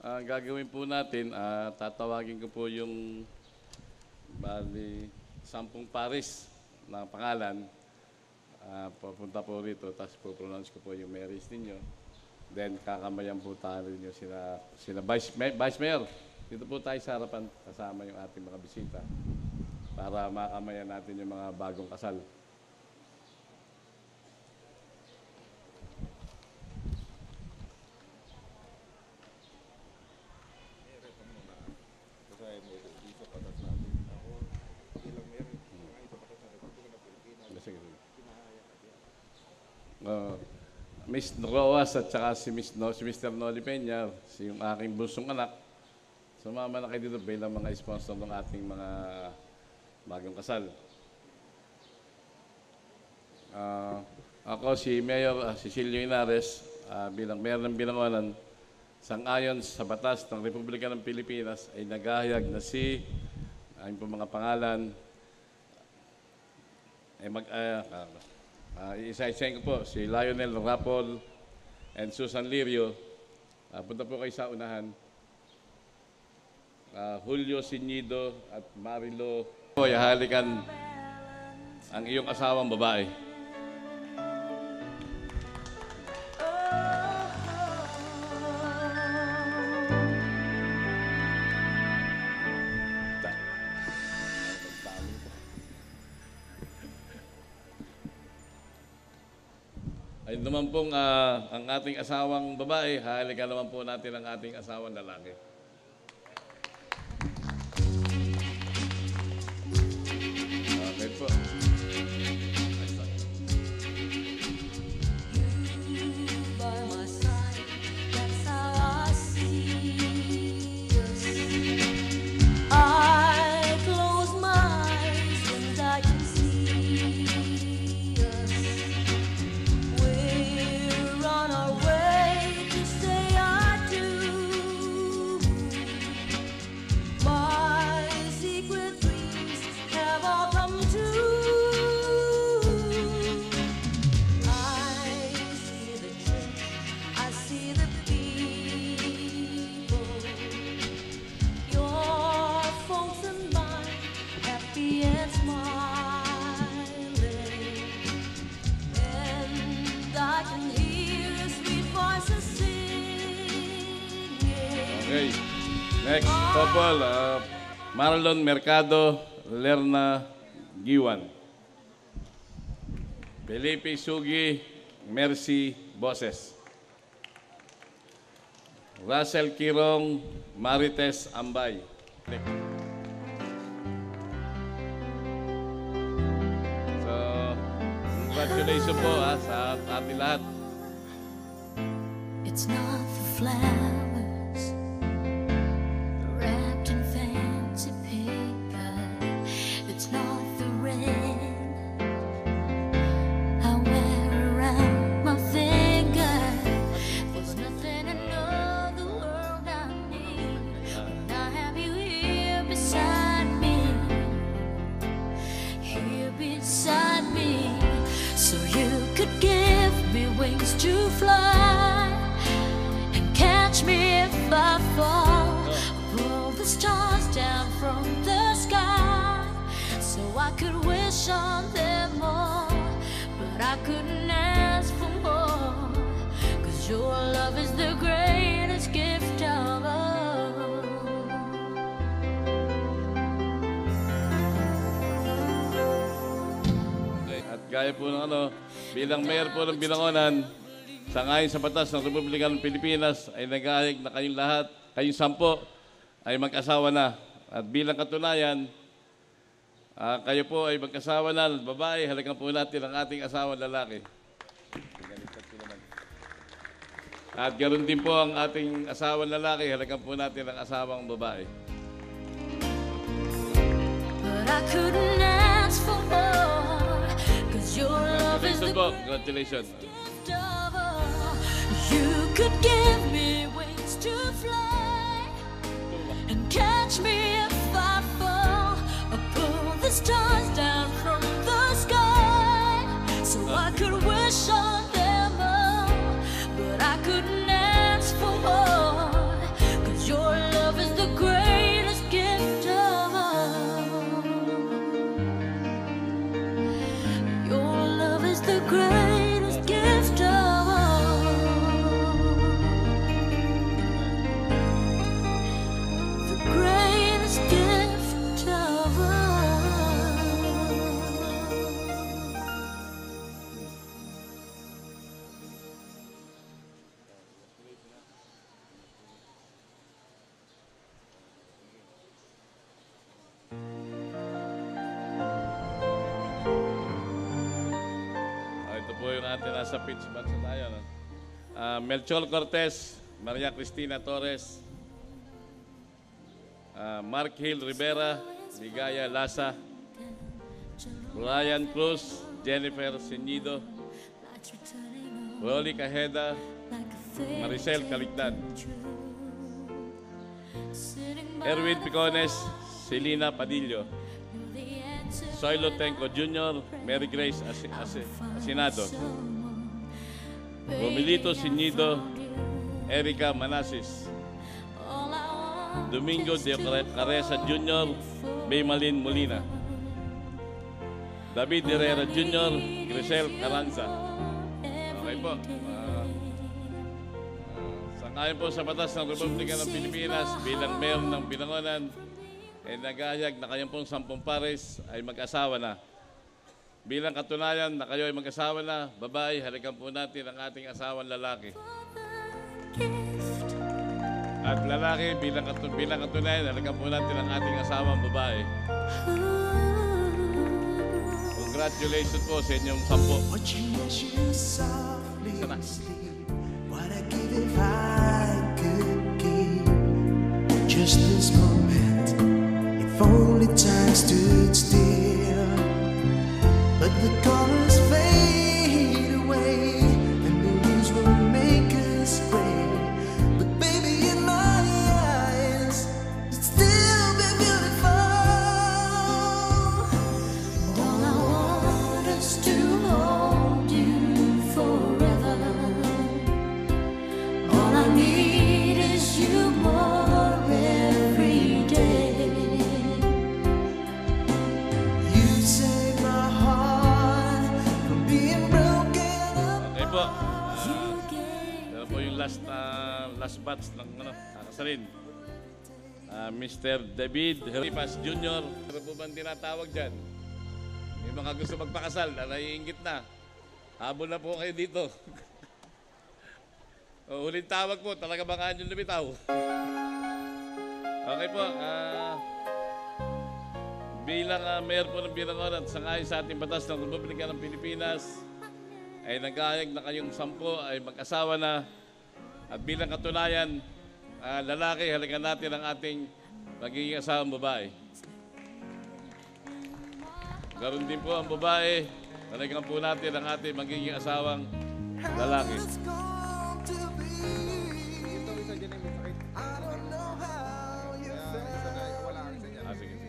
Ang gagawin po natin, tatawagin ko po yung bali 10 pares na pangalan. Papunta po rito, tapos po-pronounce ko po yung marys ninyo. Then kakamayan po tayo ninyo sila Vice Mayor. Dito po tayo sa harapan kasama yung ating mga bisita para makamayan natin yung mga bagong kasal. Miss Roas at saka si Mr. Noli Peña, yung aking bunsong anak, sumama na kayo dito bilang mga sponsor ng ating mga bagong kasal. Ako si Mayor Cecilio Inares, bilang Mayor ng Binangonan, sang-ayon sa batas ng Republika ng Pilipinas ay naghahayag na ang mga pangalan ay isa-isahin ko po si Lionel Rapol and Susan Lirio. Punta po kayo sa unahan. Julio Sinido at Marilo. Halikan ang iyong asawang babae. Ay naman pong ang ating asawang babae, halikan naman po natin ang ating asawang lalaki. Okay po. Okay. Next couple, Marlon Mercado, Lerna Giwan. Felipe Sugi, Mercy Boses. Russell Kirong, Marites Ambay. So, congratulations po sa ating lahat. It's not the flowers wrapped in fancy paper. It's not the ring I wear around my finger. There's nothing in all the world I need when I have you here beside me. Here beside me, so you could give me wings to fly. Catch me if I fall. Pull the stars down from the sky, so I could wish on them all. But I couldn't ask for more, 'cause your love is the greatest gift of all. At gaya po ng bilang mayor po ng Binangonan, sangayon sa batas ng Republika ng Pilipinas ay naghahayag na kayong lahat, kayong 10 ay mag-asawa na. At bilang katunayan, kayo po ay mag-asawa na, babae, halagang po natin ang ating asawa lalaki. At ganoon din po ang ating asawa lalaki, halagang po natin ang asawang babae. But I couldn't ask for more, 'cause your love is the Congratulations. You could give me wings to fly and catch me if I fall, or pull the stars down from the sky, so I could wish on them all. But I couldn't ask for more, 'cause natin, nasa pitch batch na tayo. No? Melchor Cortez, Maria Cristina Torres, Mark Hill Rivera, Ligaya Lasa, Brian Cruz, Jennifer Senido, Rolly Cajeda, Maricel Caligdan, Erwin Picones, Selina Padillo, Soylo Tenco Jr., Mary Grace Asinado, Romilito Sinido, Erica Manasis, Domingo de Caresa Jr., Baymalin Molina, David Herrera Jr., Grisel Caranza. Okay po. Sangayon po sa batas ng Republika ng Pilipinas bilang mayor ng Binangonan, ay nagahayag na kayong pong 10 pares ay mag-asawa na. Bilang katunayan na kayo ay mag-asawa na, babae, halikan po natin ang ating asawang lalaki. At lalaki, bilang katunayan, halikan po natin ang ating asawang babae. Congratulations po sa inyong 10. Watching as you softly sleep, what I give if I could keep just this moment. If only time stood still, but the colors fade away and the winds will make us gray. But baby, in my eyes, it'd still be beautiful. All I want is to hold you forever. All I need is you more every day. You save my heart from being broken up. Okay po. Ito po yung last batch ng kakasalin. Mr. David Heripas Jr. Ano po bang tinatawag dyan? May mga gusto magpakasal na naiingit na. Habol na po kayo dito. Huling tawag po, talaga baka yung lumitaw. Okay po. Bilang mayor po ng Binangonan, sangayon sa ating batas ng Republika ng Pilipinas, ay nag-aayag na kayong 10 ay mag-asawa na. At bilang katunayan, lalaki, halikan natin ang ating magiging asawang babae. Garon din po ang babae, halikan po natin ang ating magiging asawang lalaki. It's going to be. I don't know how you felt. Sige.